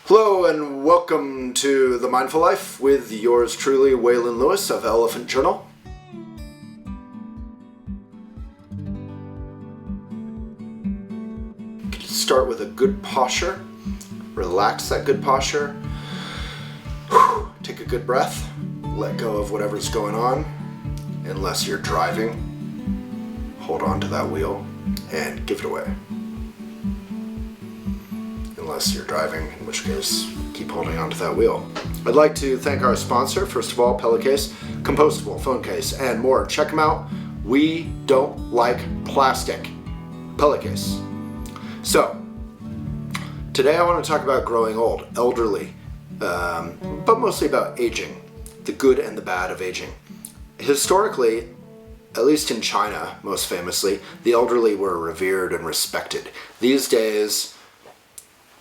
Hello and welcome to The Mindful Life with yours truly, Waylon Lewis of Elephant Journal. Start with a good posture. Relax that good posture. Take a good breath. Let go of whatever's going on. Unless you're driving, hold on to that wheel and give it away. Unless you're driving, in which case, keep holding on to that wheel. I'd like to thank our sponsor, first of all, Pellicase, compostable phone case, and more. Check them out. We don't like plastic. Pellicase. So, today I want to talk about growing old, elderly, but mostly about aging, the good and the bad of aging. Historically, at least in China, most famously, the elderly were revered and respected. These days,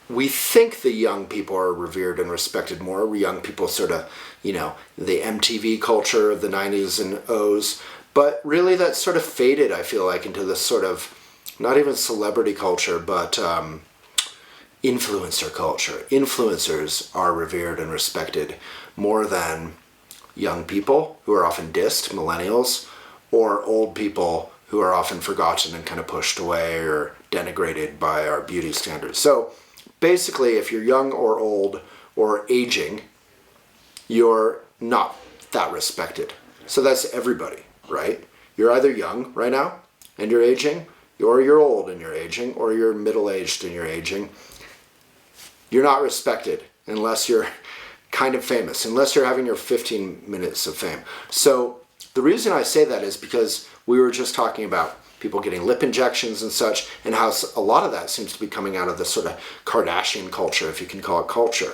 we think the young people are revered and respected more. Young people sort of, the MTV culture of the 90s and O's. But really that's sort of faded, I feel like, into this sort of, not even celebrity culture, but influencer culture. Influencers are revered and respected more than young people, who are often dissed, millennials, or old people who are often forgotten and kind of pushed away or denigrated by our beauty standards. So, basically, if you're young or old or aging, you're not that respected. So that's everybody, right? You're either young right now and you're aging, or you're old and you're aging, or you're middle-aged and you're aging. You're not respected unless you're kind of famous, unless you're having your 15 minutes of fame. So the reason I say that is because we were just talking about people getting lip injections and such, and how a lot of that seems to be coming out of this sort of Kardashian culture, if you can call it culture.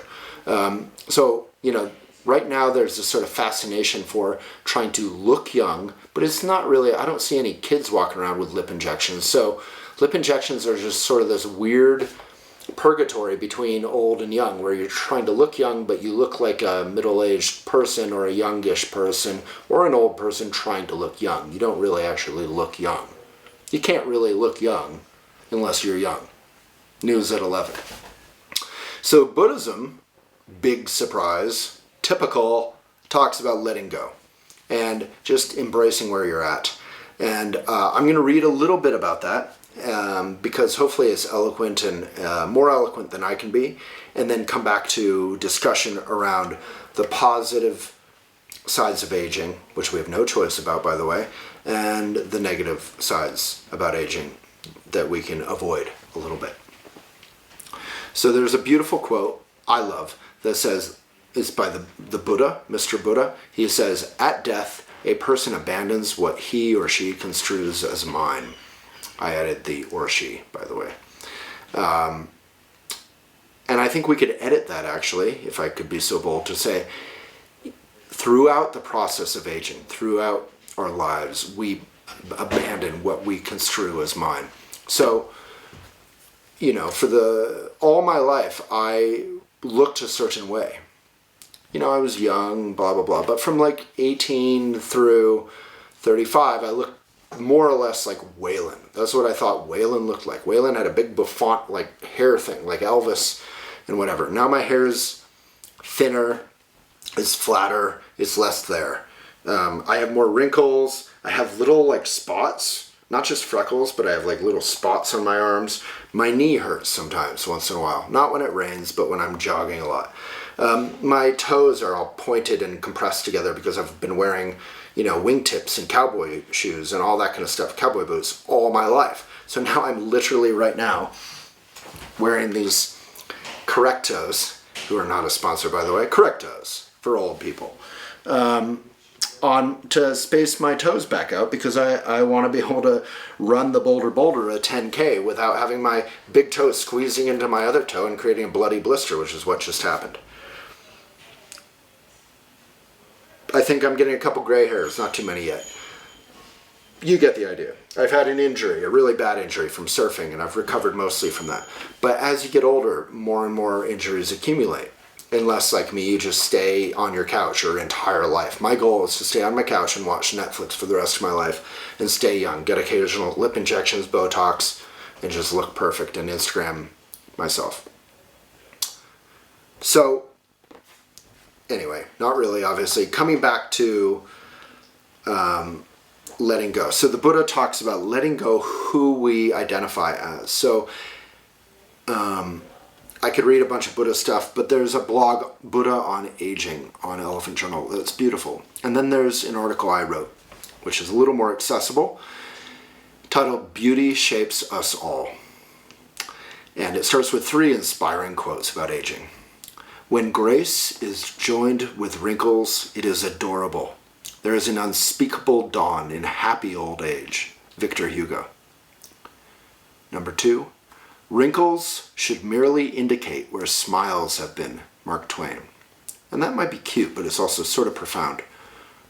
Right now there's this sort of fascination for trying to look young, but it's not really, I don't see any kids walking around with lip injections. So lip injections are just sort of this weird purgatory between old and young, where you're trying to look young, but you look like a middle-aged person or a youngish person or an old person trying to look young. You don't really actually look young. You can't really look young unless you're young. News at 11. So Buddhism, big surprise, typical, talks about letting go and just embracing where you're at. And I'm going to read a little bit about that because hopefully it's eloquent and more eloquent than I can be, and then come back to discussion around the positive sides of aging, which we have no choice about, by the way, and the negative sides about aging that we can avoid a little bit. So there's a beautiful quote I love that says, it's by the Buddha, Mr. Buddha. He says, "At death, a person abandons what he or she construes as mine." I added the or she, by the way. And I think we could edit that, actually, if I could be so bold to say, throughout the process of aging, throughout our lives, we abandon what we construe as mine. So, for all my life, I looked a certain way. I was young, blah, blah, blah. But from like 18 through 35, I looked more or less like Waylon. That's what I thought Waylon looked like. Waylon had a big bouffant, like, hair thing, like Elvis and whatever. Now my hair is thinner, it's flatter, it's less there. I have more wrinkles. I have little like spots, not just freckles, but I have like little spots on my arms. My knee hurts sometimes, once in a while. Not when it rains, but when I'm jogging a lot. My toes are all pointed and compressed together because I've been wearing, wingtips and cowboy shoes and all that kind of stuff, cowboy boots, all my life. So now I'm literally right now wearing these Correctos, who are not a sponsor, by the way, Correctos for old people. On to space my toes back out because I want to be able to run the Boulder a 10K without having my big toe squeezing into my other toe and creating a bloody blister, which is what just happened. I think I'm getting a couple gray hairs, not too many yet. You get the idea. I've had an injury, a really bad injury from surfing, and I've recovered mostly from that. But as you get older, more and more injuries accumulate. Unless, like me, you just stay on your couch your entire life. My goal is to stay on my couch and watch Netflix for the rest of my life and stay young, get occasional lip injections, Botox, and just look perfect and Instagram myself. So, anyway, not really, obviously. Coming back to letting go. So the Buddha talks about letting go who we identify as. So I could read a bunch of Buddha stuff, but there's a blog, Buddha on Aging, on Elephant Journal. That's beautiful. And then there's an article I wrote, which is a little more accessible, titled Beauty Shapes Us All. And it starts with 3 inspiring quotes about aging. When grace is joined with wrinkles, it is adorable. There is an unspeakable dawn in happy old age. Victor Hugo. Number 2, wrinkles should merely indicate where smiles have been. Mark Twain. And that might be cute, but it's also sort of profound.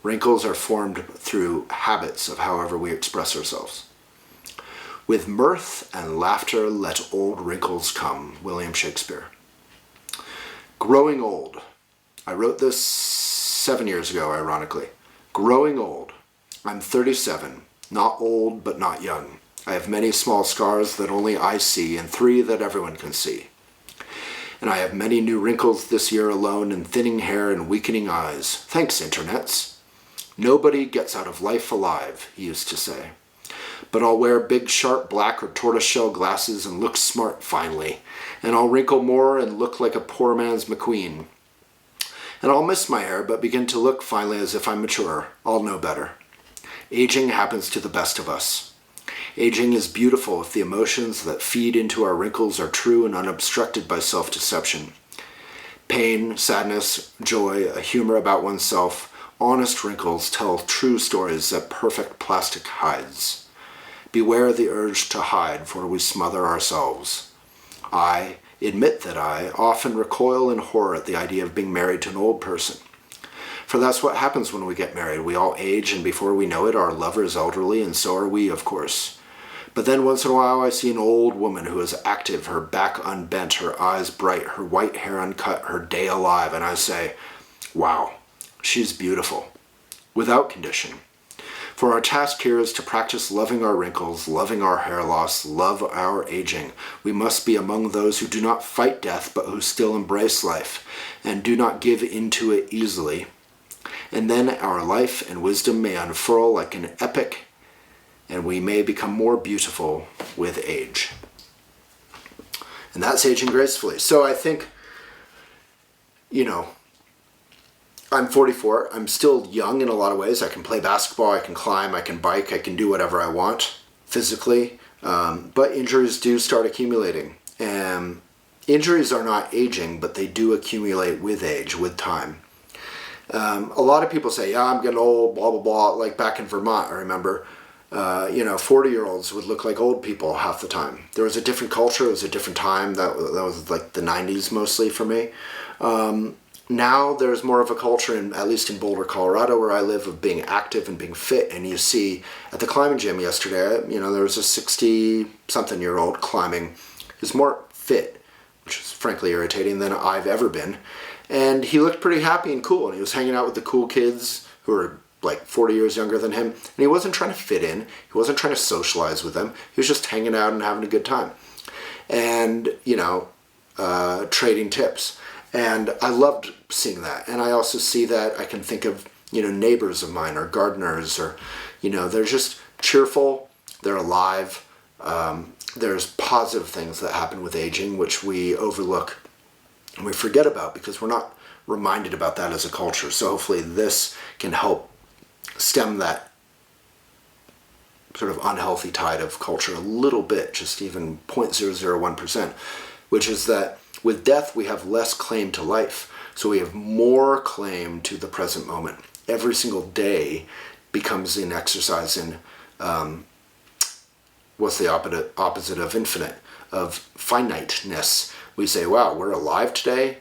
Wrinkles are formed through habits of however we express ourselves. With mirth and laughter let old wrinkles come. William Shakespeare. Growing old. I wrote this 7 years ago, ironically. Growing old. I'm 37, not old but not young. I have many small scars that only I see and 3 that everyone can see. And I have many new wrinkles this year alone and thinning hair and weakening eyes. Thanks, internets. Nobody gets out of life alive, he used to say. But I'll wear big sharp black or tortoiseshell glasses and look smart finally. And I'll wrinkle more and look like a poor man's McQueen. And I'll miss my hair, but begin to look finally as if I'm mature. I'll know better. Aging happens to the best of us. Aging is beautiful if the emotions that feed into our wrinkles are true and unobstructed by self-deception. Pain, sadness, joy, a humor about oneself, honest wrinkles tell true stories that perfect plastic hides. Beware the urge to hide, for we smother ourselves. I admit that I often recoil in horror at the idea of being married to an old person. For that's what happens when we get married. We all age, and before we know it, our lover is elderly, and so are we, of course. But then once in a while I see an old woman who is active, her back unbent, her eyes bright, her white hair uncut, her day alive, and I say, wow, she's beautiful, without condition. For our task here is to practice loving our wrinkles, loving our hair loss, love our aging. We must be among those who do not fight death, but who still embrace life, and do not give into it easily. And then our life and wisdom may unfurl like an epic, and we may become more beautiful with age. And that's aging gracefully. So I think, I'm 44. I'm still young in a lot of ways. I can play basketball, I can climb, I can bike, I can do whatever I want physically. But injuries do start accumulating. And injuries are not aging, but they do accumulate with age, with time. A lot of people say, yeah, I'm getting old, blah, blah, blah. Like back in Vermont, I remember, 40-year-olds would look like old people half the time. There was a different culture. It was a different time. That was like the 90s mostly for me. Now there's more of a culture, at least in Boulder, Colorado, where I live, of being active and being fit. And you see at the climbing gym yesterday, there was a 60-something-year-old climbing. He's more fit, which is frankly irritating, than I've ever been. And he looked pretty happy and cool. And he was hanging out with the cool kids who were like 40 years younger than him. And he wasn't trying to fit in. He wasn't trying to socialize with them. He was just hanging out and having a good time. And, trading tips. And I loved seeing that. And I also see that I can think of, neighbors of mine or gardeners or, they're just cheerful. They're alive. There's positive things that happen with aging, which we overlook and we forget about because we're not reminded about that as a culture. So hopefully this can help stem that sort of unhealthy tide of culture a little bit, just even 0.001%, which is that with death, we have less claim to life. So we have more claim to the present moment. Every single day becomes an exercise in, what's the opposite of infinite? Of finiteness. We say, wow, we're alive today.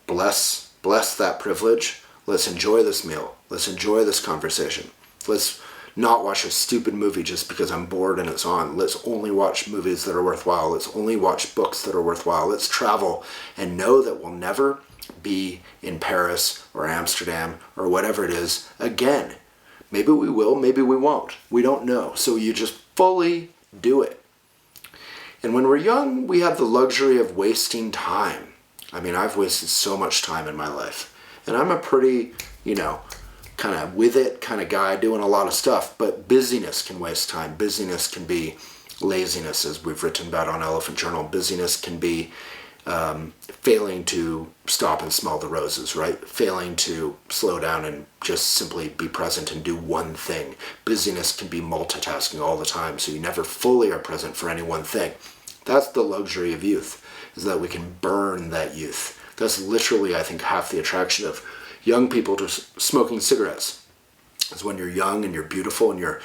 Bless that privilege. Let's enjoy this meal. Let's enjoy this conversation. Let's not watch a stupid movie just because I'm bored and it's on. Let's only watch movies that are worthwhile. Let's only watch books that are worthwhile. Let's travel and know that we'll never be in Paris or Amsterdam or whatever it is again. Maybe we will, maybe we won't. We don't know. So you just fully do it. And when we're young, we have the luxury of wasting time. I mean, I've wasted so much time in my life. And I'm a pretty, kind of with it kind of guy doing a lot of stuff. But busyness can waste time. Busyness can be laziness, as we've written about on Elephant Journal. Busyness can be failing to stop and smell the roses, right? Failing to slow down and just simply be present and do one thing. Busyness can be multitasking all the time, so you never fully are present for any one thing. That's the luxury of youth, is that we can burn that youth. That's literally, I think, half the attraction of young people to smoking cigarettes. Is when you're young and you're beautiful and you're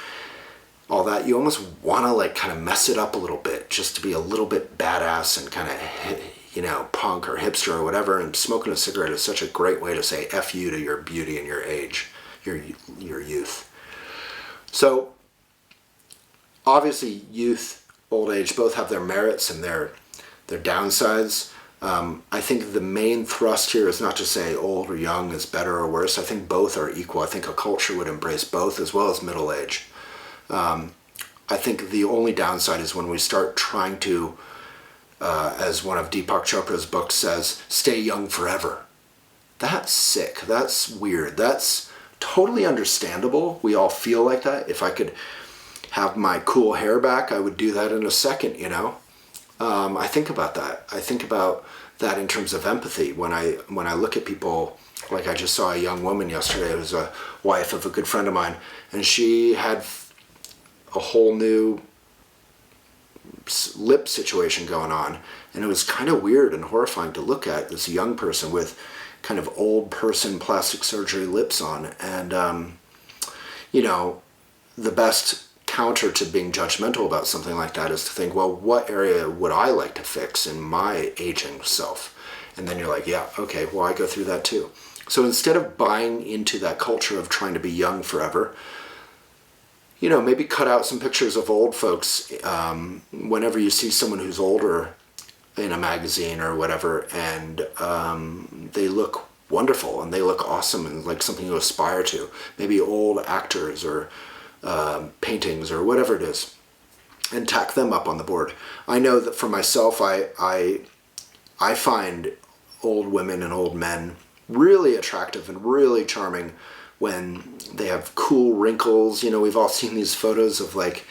all that, you almost want to like kind of mess it up a little bit, just to be a little bit badass and kind of, punk or hipster or whatever. And smoking a cigarette is such a great way to say F you to your beauty and your age, your youth. So obviously youth, old age, both have their merits and their downsides. I think the main thrust here is not to say old or young is better or worse. I think both are equal. I think a culture would embrace both, as well as middle age. I think the only downside is when we start trying to, as one of Deepak Chopra's books says, stay young forever. That's sick. That's weird. That's totally understandable. We all feel like that. If I could have my cool hair back, I would do that in a second, I think about that. I think about that in terms of empathy. When I look at people, like I just saw a young woman yesterday who was a wife of a good friend of mine, and she had a whole new lip situation going on, and it was kind of weird and horrifying to look at this young person with kind of old person plastic surgery lips on. And the best counter to being judgmental about something like that is to think, well, what area would I like to fix in my aging self? And then you're like, yeah, okay, well, I go through that too. So instead of buying into that culture of trying to be young forever, maybe cut out some pictures of old folks whenever you see someone who's older in a magazine or whatever, and they look wonderful and they look awesome and like something to aspire to. Maybe old actors or paintings or whatever it is, and tack them up on the board. I know that for myself, I find old women and old men really attractive and really charming when they have cool wrinkles. We've all seen these photos of like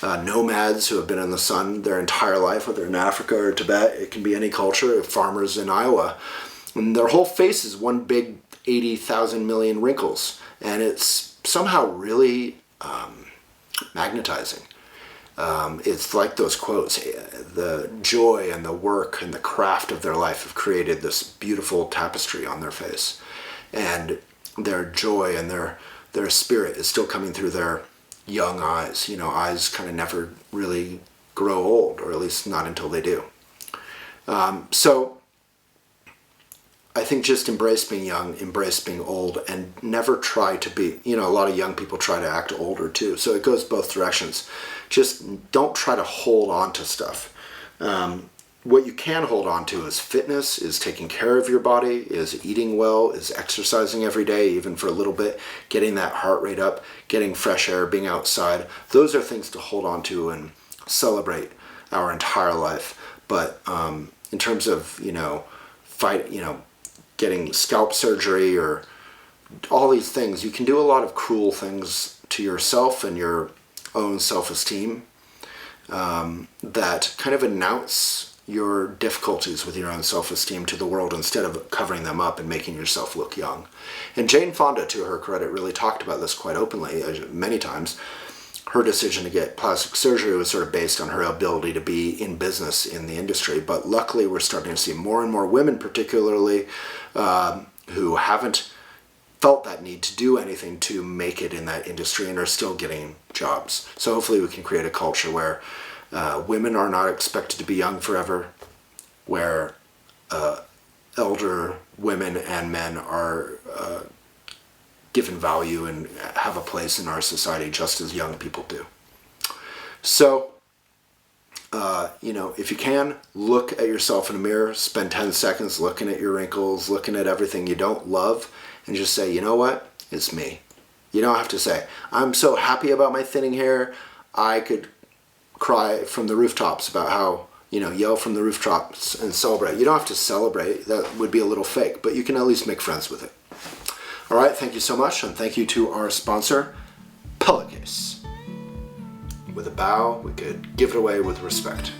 nomads who have been in the sun their entire life, whether in Africa or Tibet. It can be any culture, farmers in Iowa. And their whole face is one big 80,000 million wrinkles. And it's somehow really magnetizing. It's like those quotes, the joy and the work and the craft of their life have created this beautiful tapestry on their face. And their joy and their spirit is still coming through their young eyes. Eyes kind of never really grow old, or at least not until they do. So I think just embrace being young, embrace being old, and never try to be, a lot of young people try to act older too. So it goes both directions. Just don't try to hold on to stuff. What you can hold on to is fitness, is taking care of your body, is eating well, is exercising every day, even for a little bit, getting that heart rate up, getting fresh air, being outside. Those are things to hold on to and celebrate our entire life. But in terms of, getting scalp surgery or all these things, you can do a lot of cruel things to yourself and your own self-esteem that kind of announce your difficulties with your own self-esteem to the world instead of covering them up and making yourself look young. And Jane Fonda, to her credit, really talked about this quite openly many times. Her decision to get plastic surgery was sort of based on her ability to be in business in the industry. But luckily, we're starting to see more and more women, particularly, who haven't felt that need to do anything to make it in that industry and are still getting jobs. So hopefully we can create a culture where women are not expected to be young forever, where elder women and men are given value and have a place in our society just as young people do. So, if you can, look at yourself in a mirror, spend 10 seconds looking at your wrinkles, looking at everything you don't love, and just say, you know what, it's me. You don't have to say, I'm so happy about my thinning hair, I could cry from the rooftops about how, yell from the rooftops and celebrate. You don't have to celebrate. That would be a little fake, but you can at least make friends with it. All right, thank you so much, and thank you to our sponsor, Pillowcase. With a bow, we could give it away with respect.